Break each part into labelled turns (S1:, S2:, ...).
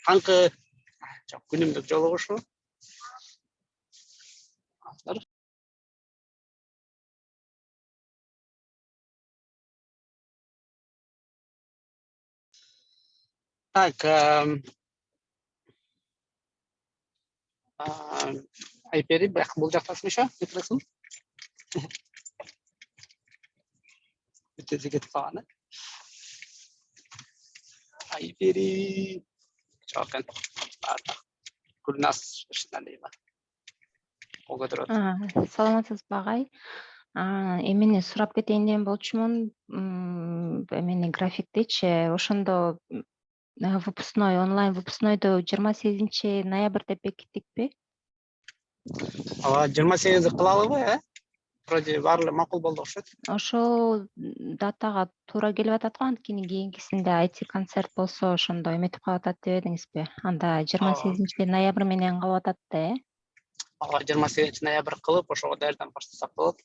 S1: Таңкы күнүмдүк жолугушуу. Так, айпери бияк бул жактасың ишо, кетесиң. Бүтүрүү кетип калган. Айпери чакан. Гүлназ ишналыйба.
S2: Саламатсызбы агай. Эмени сурап кетейин деген болчумун. Эмени графиктичи ошондо выпускной, онлайн выпускнойду 28 ноябрь деп бекиттикпи?
S1: 28 кылалыбы, Вроде баары макул болду окшойт.
S2: Ошол датага туура келип атат го, анткени кийинкисинде IT концерт болсо ошондо эметип калып атат дебедиңизби? Анда 28 ноябрь менен калып атат да,
S1: 28 ноябрь кылып, ошого даярданып баштасак болот.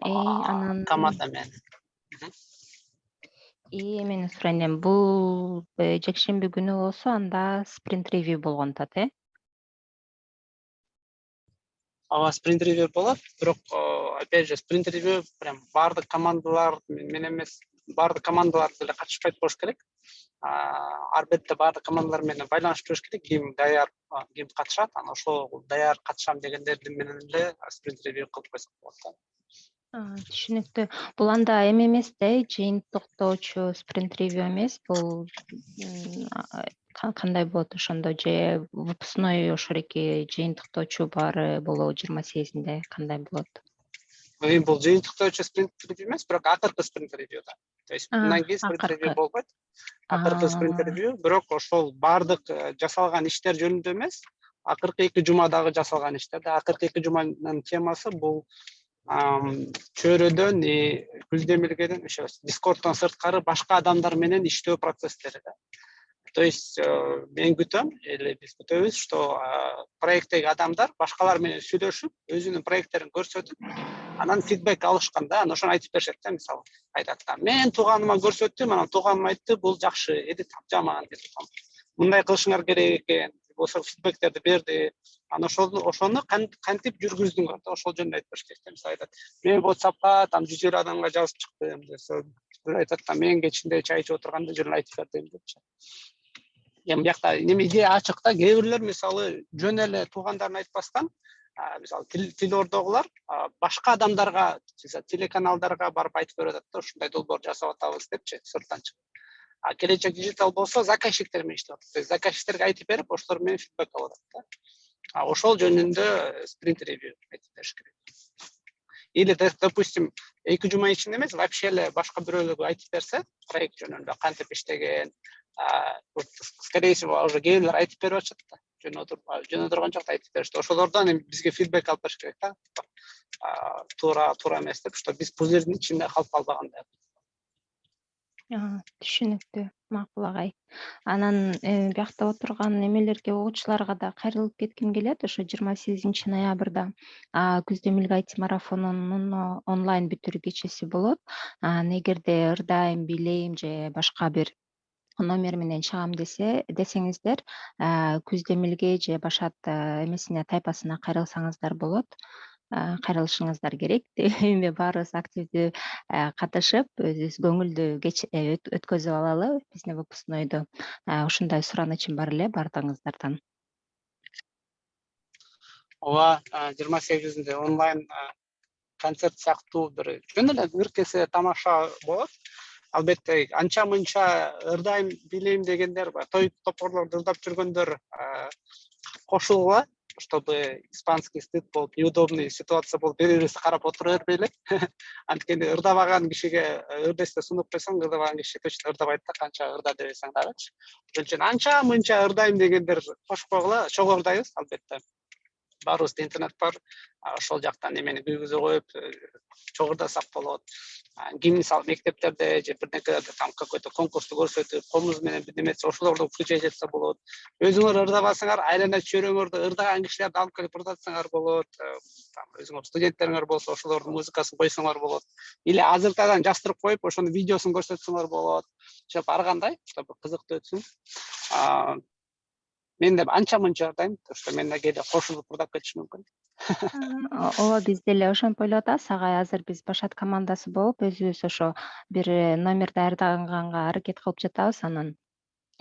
S2: Анан
S1: Команда менен.
S2: Мен сурайын элем, бул жекшемби күнү болсо анда спринт ревью болгон атат,
S1: Спринт ревью болот, бирок опять же спринт ревью прям баардык командалар менен эмес, баардык командалар деле катышпайт болуш керек. Ар бетте баардык командалар менен байланыштырыш керек, ким даяр, ким катышат, анан ошол даяр катышам дегендер менен эле спринт ревью кылып койсок болот да.
S2: Түшүнүктүү. Бул анда эме эмес да, жыйынтыктоочу спринт ревью эмес, бул кандай болот ошондо, же выпускной ошол эки жыйынтыктоочу баары болобу 28-нде, кандай болот?
S1: Бул жыйынтыктоочу спринт ревью эмес, бирок акыркы спринт ревью да. То есть мындан кийин спринт ревью болбойт. Акыркы спринт ревью, бирок ошол баардык жасалган иштер жөнүндө эмес, акыркы 2 жумадагы жасалган иштер да. Акыркы 2 жуманын темасы бул чөйрөдөн, демилгеден, дискордтон сырткары башка адамдар менен иштөө процесстери да. То есть мен күтөм, эле биз күтөбүз, что проекттеги адамдар башкалар менен сүйлөшүп, өзүнүн проекттерин көрсөтүп, анан фидбек алышканда, анан ошону айтып беришет да, мисалы. Айтат да, мен тууганыма көрсөттүм, анан тууганым айтты, бул жакшы, эдит жаман деп. Мындай кылышыңар керек экен, ошол фидбектерди берди. Анан ошону кантип жүргүздүңөр да, ошол жөнүндө айтып бериш керек. Мисалы айтат, мен WhatsAppка там 100 адамга жазып чыктым десе, бир айтат да, мен кечинде чай ичип отурганда жөн айтып бердим депчи. Эми биякта неме идея ачык да, кээ бирлер мисалы жөн эле туугандарын айтпастан, мисалы Тил Ордогулар башка адамдарга, телеканалдарга барып айтып берип атат да, ушундай долбоор жасап атабыз депчи, сырттан чыгып. Келечек Digital болсо заказчиктер менен иштеп атат. То есть заказчиктерге айтып берип, ошолор менен фидбек алып атат да. Ошол жөнүндө спринт ревью айтып бериш керек. Или, допустим, 2 жума ичинде эмес, вообще эле башка бирөөлөргө айтып берсе, проект жөнүндө кантип иштеген, скорее всего, уже кээ бирлер айтып берип атышат да. Жөн отурган жокто айтып беришти. Ошолордон эми бизге фидбек алып бериш керек да. Туура эмес деп, что биз бул жердин ичинде калып калбагандай.
S2: Түшүнүктүү, макул агай. Анан биякта отурган эмелерге, угуучуларга да кайрылып кетким келет. Ошо 28 ноябрда күз демилге IT марафонунун онлайн бүтүрүү кечеси болот. Эгерде ырдайм, бийлейм же башка бир номер менен чыгам десеңиздер, күз демилге же башат эмесине, тайпасына кайрылсаңыздар болот. Кайрылышыңыздар керек. Эми баарыбыз активдүү катышып, өзүбүз көңүлдүү өткөзүп алалы биздин выпускнойду. Ушундай суранычым бар эле баардыгыңыздардан.
S1: 28-нде онлайн концерт сыяктуу бир жөн эле ыркесе тамаша болот. Албетте анча мынча ырдайм, бийлейм дегендер, той топорлорду ырдап жүргөндөр кошулгула, чтобы испанский стыд болуп, неудобный ситуация болуп, бири-бирибизди карап отура бербейлик. Анткени ырдабаган кишиге ырдесте сунуп койсоң, ырдабаган киши точно ырдабайт да, канча ырда десең дагычы. Ошон үчүн анча мынча ырдайм дегендер кошпогула, чогуу ырдайбыз албетте. баарыбызда интернет бар. Ошол жактан эмени күйгүзө коюп чогурдасак болот. Ким мисалы мектептерде же бирнекелерде там какой-то конкурсту көрсөтүп, комуз менен бир неметсе ошолорду включать этсе болот. Өзүңөр ырдабасаңар, айлана чөйрөңөрдө ырдаган кишилерди алып келип ырдатсаңар болот. Там өзүңөр студенттериңер болсо, ошолордун музыкасын койсоңор болот. Или азыртадан жаштырып коюп, ошонун видеосун көрсөтсөңөр болот. Ошо ар кандай, чтобы кызыктуу өтсүн. Мен деп анча-мынча ырдайм, что менде кээде кошулуп ырдап кетиши мүмкүн.
S2: Ооба, биз деле ошентип ойлоп атабыз. Агай азыр биз башат командасы болуп, өзүбүз ошо бир номер даярдаганга аракет кылып жатабыз. Анан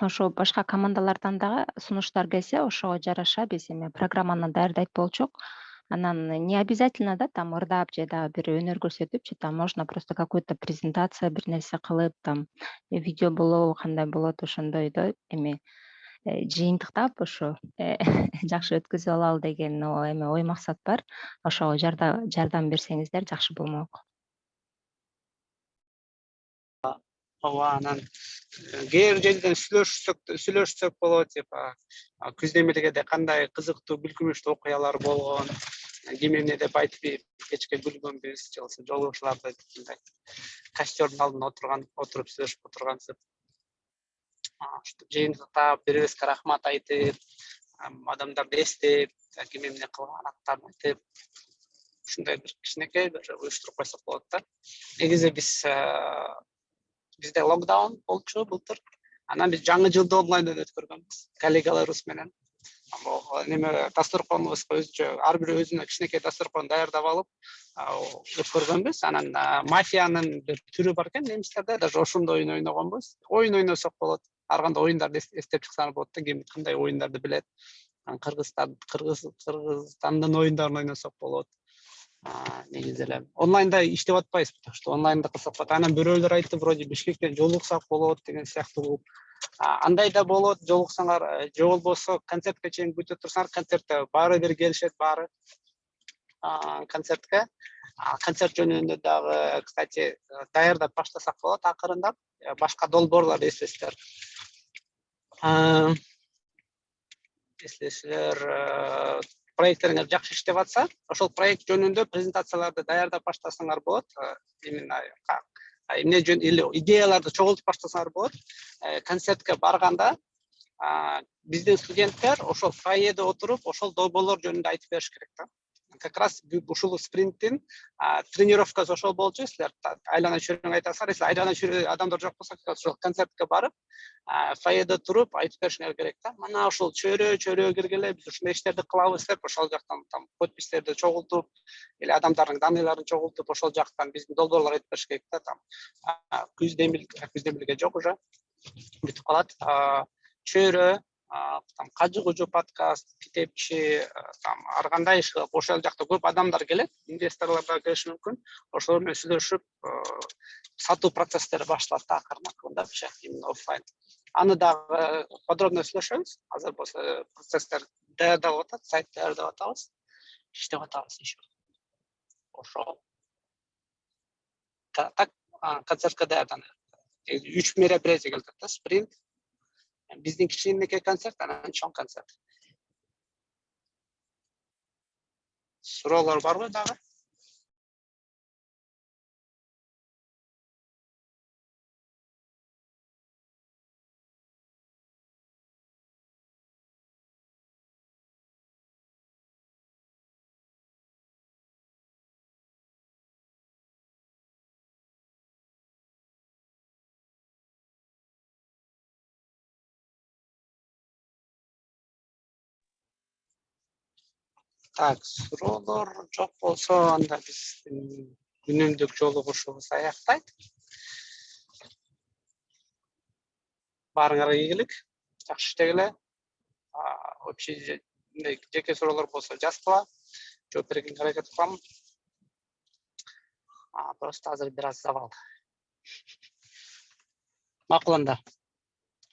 S2: ошо башка командалардан дагы сунуштар келсе, ошого жараша биз эме программаны даярдайт болчук. Анан не обязательно да там ырдап же дагы бир өнөр көрсөтүпчү, там можно просто какой-то презентация бир нерсе кылып, там видео болобу, кандай болот, ошондойдо эме жыйынтыктап ошо жакшы өткөзүп алалы деген эме ой максат бар. Ошого жардам берсеңиздер жакшы болмок.
S1: Ооба, анан кээ бир жерден сүйлөшсөк болот, типа күз демилгеде кандай кызыктуу күлкүнүчтүү окуялар болгон, ким эмне деп айтып кечке күлгөнбүз, же болбосо жолугушууларда мындай костердин алдында отуруп сүйлөшүп отургансып, жыйынтыктап бири бирибизге рахмат айтып, адамдарды эстеп, ким эмне кылган аттарын айтып, ушундай бир кичинекей бир уюштуруп койсок болот да. Негизи бизде локдаун болчу былтыр. Анан биз жаңы жылды онлайндан өткөргөнбүз коллегаларыбыз менен. Неме дасторконубузга өзүнчө ар бир өзүнө кичинекей дасторкон даярдап алып өткөргөнбүз. Анан мафиянын бир түрү бар экен немистерде, даже ошондой oyun ойногонбуз. Oyun ойносок болот. Ар кандай оюндарды эстеп чыксаңар болот да, ким кандай оюндарды билет. Кыргызстандын оюндарын ойносок болот. Негизи эле онлайнда иштеп атпайбыз, потому что онлайнда кылсак болот. Анан бирөөлөр айтты, вроде Бишкектен жолуксак болот деген сыяктуу. Андай да болот, жолуксаңар, же болбосо концертке чейин күтүп турсаңар, концертте баары бир келишет, баары концертке. Концерт жөнүндө дагы, кстати, даярдап баштасак болот акырындап. Башка долбоорлор эслесеңер. Проекттериңер жакшы иштеп атса, ошол проект жөнүндө презентацияларды даярдап баштасаңар болот. Именно эмне жөн эле идеяларды чогултуп баштасаңар болот. Концертке барганда биздин студенттер ошол фойеде отуруп, ошол долбоорлор жөнүндө айтып бериш керек да. Как раз ушул спринттин тренировкасы ошол болчу. Силер айлана чөйрөңө айтасыңар, если айлана чөйрө адамдар жок болсо, ошол концертке барып, фойеде туруп айтып беришиңер керек да. Мына ошол чөйрөгө киргеле, биз ушундай иштерди кылабыз деп, ошол жактан там подпистерди чогултуп, или адамдардын данныйларын чогултуп, ошол жактан биздин долбоорлор айтып бериш керек да. Там күз демилге жок уже бүтүп калат. Чөйрө, там кажы-кужу подкаст, китепчи, там ар кандай иш кылып, ошол жакта көп адамдар келет, инвесторлор да келиши мүмкүн. Ошолор менен сүйлөшүп, сатуу процесстери башталат да акырын-акырындап, именно офлайн. Аны дагы подробно сүйлөшөбүз. Азыр болсо процесстер даярдалып атат, сайт даярдап атабыз, иштеп атабыз еще. Ошол. Так, концертке даярданып. 3 мероприятие келет да, спринт. Биздин кичинекей концерт, анан чоң концерт. Суроолор барбы дагы? Так, суроолор жок болсо, анда биздин күнүмдүк жолугушуубуз аяктайт. Баарыңарга ийгилик, жакшы иштегиле. Общий жеке суроолор болсо жазгыла, жооп бергенге аракет кылам. Просто азыр бир аз завал. Макул анда.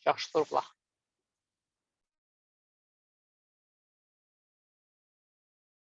S1: Жакшы тургула.